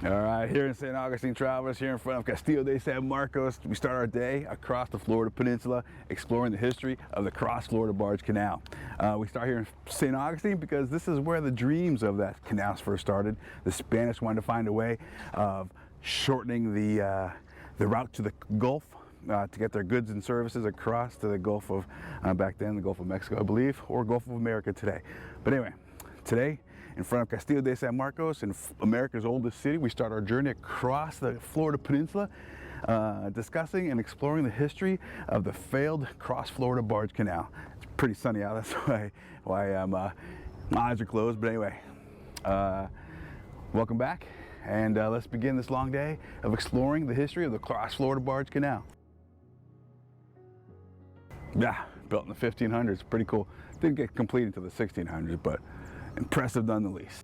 All right, here in St. Augustine, Travelers, here in front of Castillo de San Marcos, we start our day across the Florida Peninsula, exploring the history of the Cross Florida Barge Canal. We start here in St. Augustine because this is where the dreams of that canal first started. The Spanish wanted to find a way of shortening the route to the Gulf to get their goods and services across to the Gulf of, back then, the Gulf of Mexico, I believe, or Gulf of America today. But anyway, today, in front of Castillo de San Marcos, in America's oldest city, we start our journey across the Florida Peninsula, discussing and exploring the history of the failed Cross Florida Barge Canal. It's pretty sunny out, that's why my eyes are closed, but anyway, welcome back, and let's begin this long day of exploring the history of the Cross Florida Barge Canal. Yeah, built in the 1500s, pretty cool. Didn't get completed until the 1600s, but impressive nonetheless.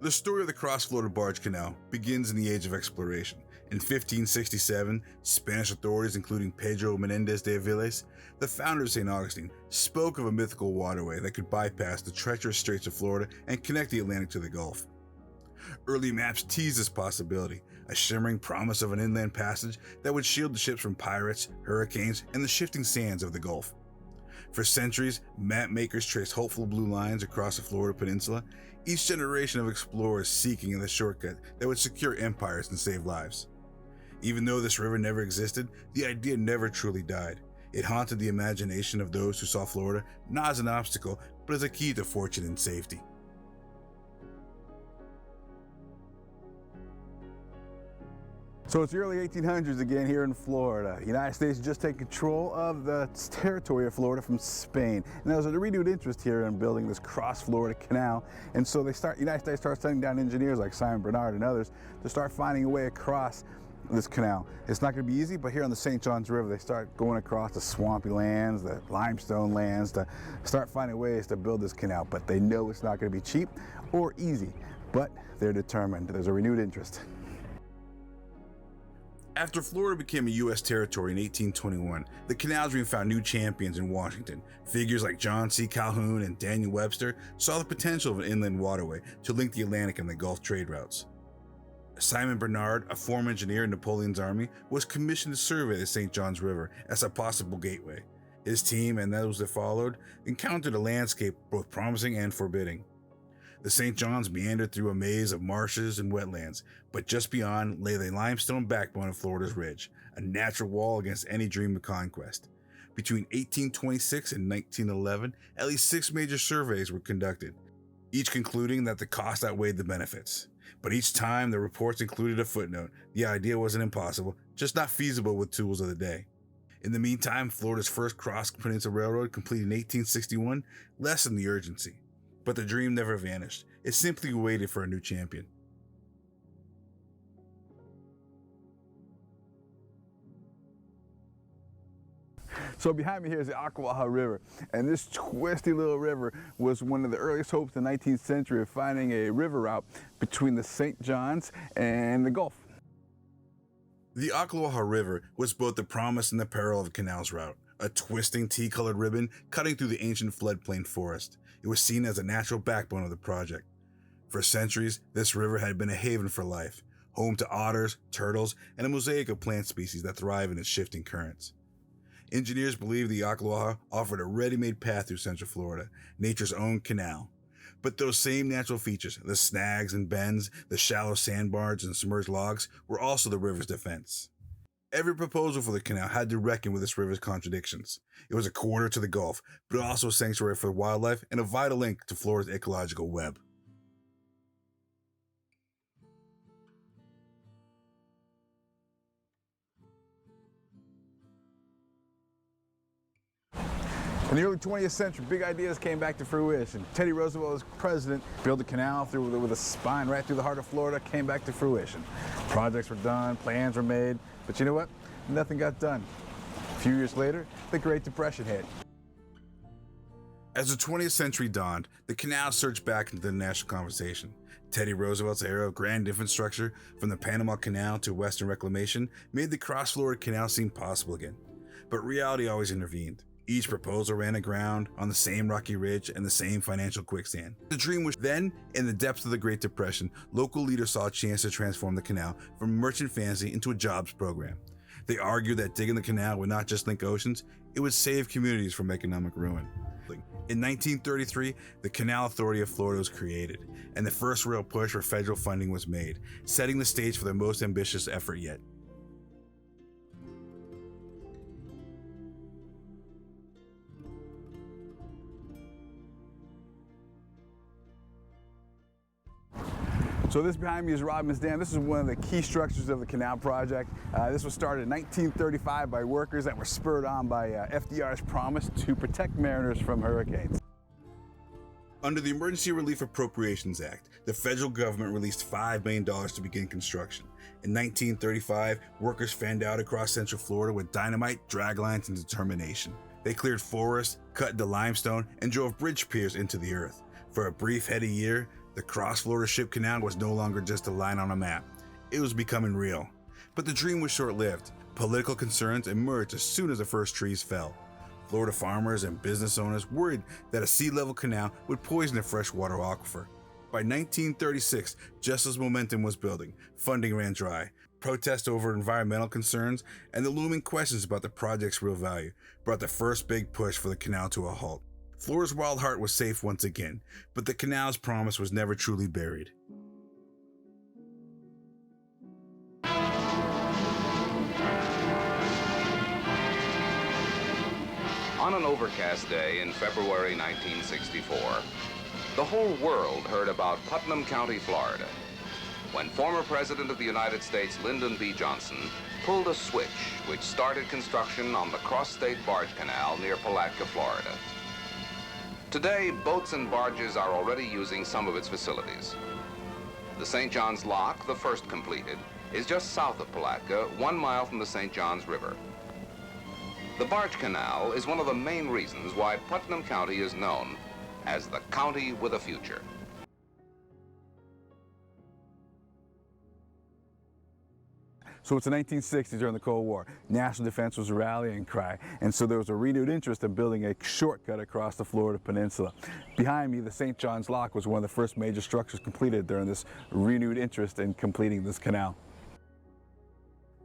The story of the Cross Florida Barge Canal begins in the age of exploration. In 1567, Spanish authorities, including Pedro Menendez de Aviles, the founder of St. Augustine, spoke of a mythical waterway that could bypass the treacherous straits of Florida and connect the Atlantic to the Gulf. Early maps teased this possibility, a shimmering promise of an inland passage that would shield the ships from pirates, hurricanes, and the shifting sands of the Gulf. For centuries, map makers traced hopeful blue lines across the Florida Peninsula, each generation of explorers seeking the shortcut that would secure empires and save lives. Even though this river never existed, the idea never truly died. It haunted the imagination of those who saw Florida not as an obstacle, but as a key to fortune and safety. So it's the early 1800s again here in Florida. The United States just taken control of the territory of Florida from Spain. And there was a renewed interest here in building this Cross Florida Canal. And so United States starts sending down engineers like Simon Bernard and others to start finding a way across this canal. It's not going to be easy, but here on the St. Johns River, they start going across the swampy lands, the limestone lands, to start finding ways to build this canal. But they know it's not going to be cheap or easy, but they're determined. There's a renewed interest. After Florida became a U.S. territory in 1821, the canal dream found new champions in Washington. Figures like John C. Calhoun and Daniel Webster saw the potential of an inland waterway to link the Atlantic and the Gulf trade routes. Simon Bernard, a former engineer in Napoleon's army, was commissioned to survey the St. Johns River as a possible gateway. His team and those that followed encountered a landscape both promising and forbidding. The St. Johns meandered through a maze of marshes and wetlands, but just beyond lay the limestone backbone of Florida's ridge, a natural wall against any dream of conquest. Between 1826 and 1911, at least 6 major surveys were conducted, each concluding that the cost outweighed the benefits. But each time the reports included a footnote: the idea wasn't impossible, just not feasible with tools of the day. In the meantime, Florida's first cross-peninsula railroad, completed in 1861, lessened the urgency. But the dream never vanished. It simply waited for a new champion. So behind me here is the Aquawa River, and this twisty little river was one of the earliest hopes in the 19th century of finding a river route between the St. Johns and the Gulf. The Aquawa River was both the promise and the peril of the canal's route, a twisting tea-colored ribbon cutting through the ancient floodplain forest. It was seen as a natural backbone of the project. For centuries, this river had been a haven for life, home to otters, turtles, and a mosaic of plant species that thrive in its shifting currents. Engineers believed the Aquawa offered a ready-made path through Central Florida, nature's own canal. But those same natural features, the snags and bends, the shallow sandbars and submerged logs, were also the river's defense. Every proposal for the canal had to reckon with this river's contradictions. It was a corridor to the Gulf, but also a sanctuary for wildlife and a vital link to Florida's ecological web. In the early 20th century, big ideas came back to fruition. Teddy Roosevelt was president, built a canal with a spine right through the heart of Florida, came back to fruition. Projects were done, plans were made, but you know what? Nothing got done. A few years later, the Great Depression hit. As the 20th century dawned, the canal surged back into the national conversation. Teddy Roosevelt's era of grand infrastructure, from the Panama Canal to Western reclamation, made the Cross Florida Canal seem possible again. But reality always intervened. Each proposal ran aground on the same rocky ridge and the same financial quicksand. The dream was then, in the depths of the Great Depression, local leaders saw a chance to transform the canal from merchant fantasy into a jobs program. They argued that digging the canal would not just link oceans, it would save communities from economic ruin. In 1933, the Canal Authority of Florida was created, and the first real push for federal funding was made, setting the stage for the most ambitious effort yet. So this behind me is Rodman's Dam. This is one of the key structures of the canal project. This was started in 1935 by workers that were spurred on by FDR's promise to protect mariners from hurricanes. Under the Emergency Relief Appropriations Act, the federal government released $5 million to begin construction. In 1935, workers fanned out across Central Florida with dynamite, draglines, and determination. They cleared forests, cut into limestone, and drove bridge piers into the earth. For a brief heady year, the Cross Florida Ship Canal was no longer just a line on a map. It was becoming real. But the dream was short-lived. Political concerns emerged as soon as the first trees fell. Florida farmers and business owners worried that a sea-level canal would poison the freshwater aquifer. By 1936, just as momentum was building, funding ran dry. Protests over environmental concerns and the looming questions about the project's real value brought the first big push for the canal to a halt. Florida's wild heart was safe once again, but the canal's promise was never truly buried. On an overcast day in February 1964, the whole world heard about Putnam County, Florida, when former President of the United States, Lyndon B. Johnson, pulled a switch which started construction on the Cross State Barge Canal near Palatka, Florida. Today, boats and barges are already using some of its facilities. The St. John's Lock, the first completed, is just south of Palatka, 1 mile from the St. John's River. The Barge Canal is one of the main reasons why Putnam County is known as the county with a future. So it's the 1960s during the Cold War. National defense was a rallying cry, and so there was a renewed interest in building a shortcut across the Florida Peninsula. Behind me, the St. John's Lock was one of the first major structures completed during this renewed interest in completing this canal.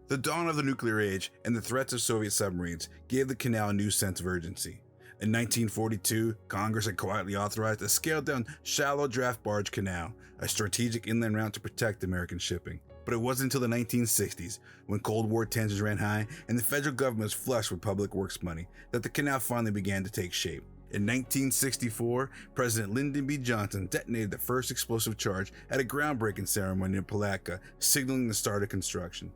The dawn of the nuclear age and the threats of Soviet submarines gave the canal a new sense of urgency. In 1942, Congress had quietly authorized a scaled-down shallow draft barge canal, a strategic inland route to protect American shipping. But it wasn't until the 1960s, when Cold War tensions ran high and the federal government was flush with public works money, that the canal finally began to take shape. In 1964, President Lyndon B. Johnson detonated the first explosive charge at a groundbreaking ceremony in Palatka, signaling the start of construction.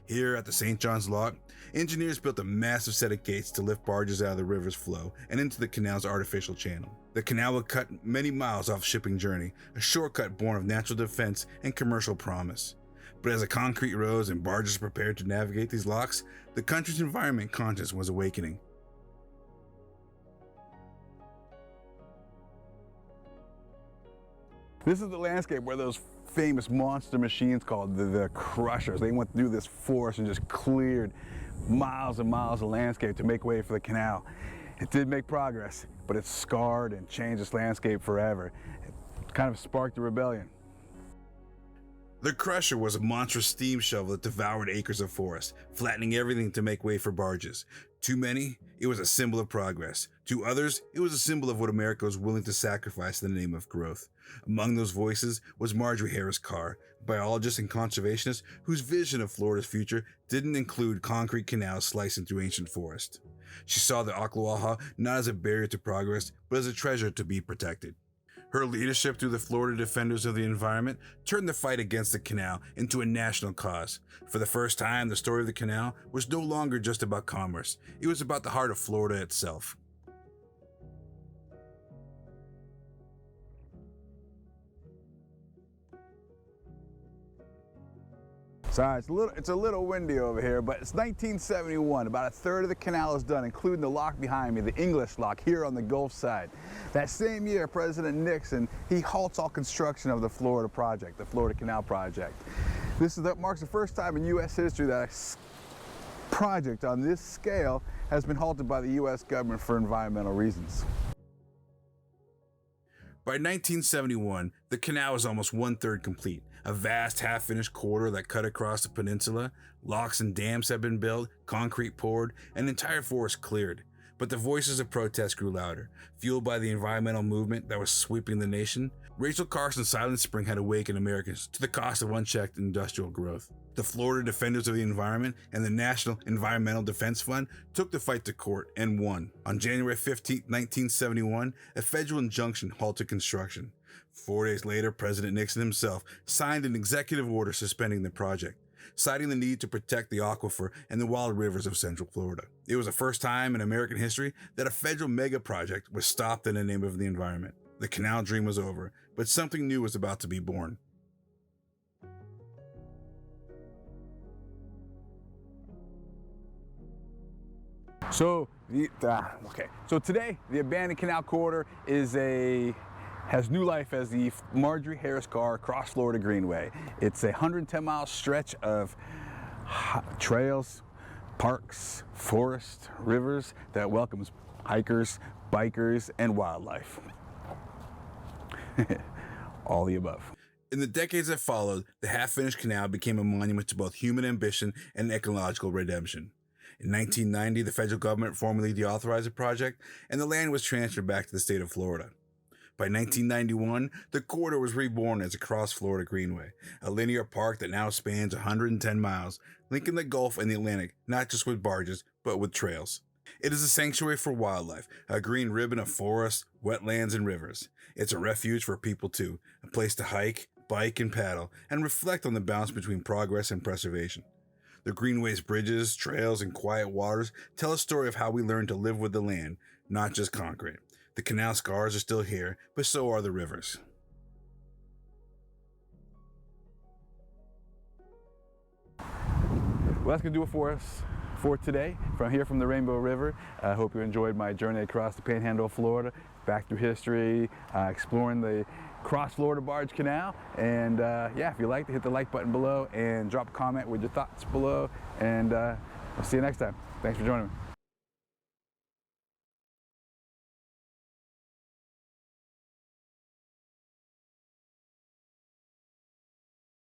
Here at the St. John's Lock, engineers built a massive set of gates to lift barges out of the river's flow and into the canal's artificial channel. The canal would cut many miles off shipping journey, a shortcut born of natural defense and commercial promise. But as the concrete rose and barges prepared to navigate these locks, the country's environment conscience was awakening. This is the landscape where those famous monster machines called the crushers, they went through this forest and just cleared miles and miles of landscape to make way for the canal. It did make progress, but it scarred and changed this landscape forever. It kind of sparked a rebellion. The crusher was a monstrous steam shovel that devoured acres of forest, flattening everything to make way for barges. To many, it was a symbol of progress. To others, it was a symbol of what America was willing to sacrifice in the name of growth. Among those voices was Marjorie Harris Carr, a biologist and conservationist whose vision of Florida's future didn't include concrete canals slicing through ancient forest. She saw the Aquawa not as a barrier to progress, but as a treasure to be protected. Her leadership through the Florida Defenders of the Environment turned the fight against the canal into a national cause. For the first time, the story of the canal was no longer just about commerce. It was about the heart of Florida itself. Sorry, it's a little windy over here, but it's 1971. About a third of the canal is done, including the lock behind me, the English lock here on the Gulf side. That same year, President Nixon, he halts all construction of the Florida project, the Florida Canal Project. That marks the first time in U.S. history that project on this scale has been halted by the U.S. government for environmental reasons. By 1971, the canal was almost 1/3 complete, a vast half-finished corridor that cut across the peninsula. Locks and dams had been built, concrete poured, and entire forests cleared. But the voices of protest grew louder, fueled by the environmental movement that was sweeping the nation. Rachel Carson's Silent Spring had awakened Americans to the cost of unchecked industrial growth. The Florida Defenders of the Environment and the National Environmental Defense Fund took the fight to court and won. On January 15, 1971, a federal injunction halted construction. 4 days later, President Nixon himself signed an executive order suspending the project, citing the need to protect the aquifer and the wild rivers of Central Florida. It was the first time in American history that a federal mega project was stopped in the name of the environment. The canal dream was over, but something new was about to be born. So today the abandoned canal corridor has new life as the Marjorie Harris Carr Cross Florida Greenway. It's a 110-mile stretch of trails, parks, forests, rivers that welcomes hikers, bikers, and wildlife. All the above. In the decades that followed, the half-finished canal became a monument to both human ambition and ecological redemption. In 1990, the federal government formally deauthorized the project, and the land was transferred back to the state of Florida. By 1991, the corridor was reborn as a Cross Florida Greenway, a linear park that now spans 110 miles, linking the Gulf and the Atlantic, not just with barges, but with trails. It is a sanctuary for wildlife, a green ribbon of forests, wetlands, and rivers. It's a refuge for people too, a place to hike, bike, and paddle, and reflect on the balance between progress and preservation. The Greenway's bridges, trails, and quiet waters tell a story of how we learn to live with the land, not just conquer it. The canal scars are still here, but so are the rivers. Well, that's going to do it for us for today. From here from the Rainbow River, I hope you enjoyed my journey across the Panhandle of Florida, back through history, exploring the Cross Florida Barge Canal. And yeah, if you liked it, hit the like button below and drop a comment with your thoughts below. And I'll see you next time. Thanks for joining me.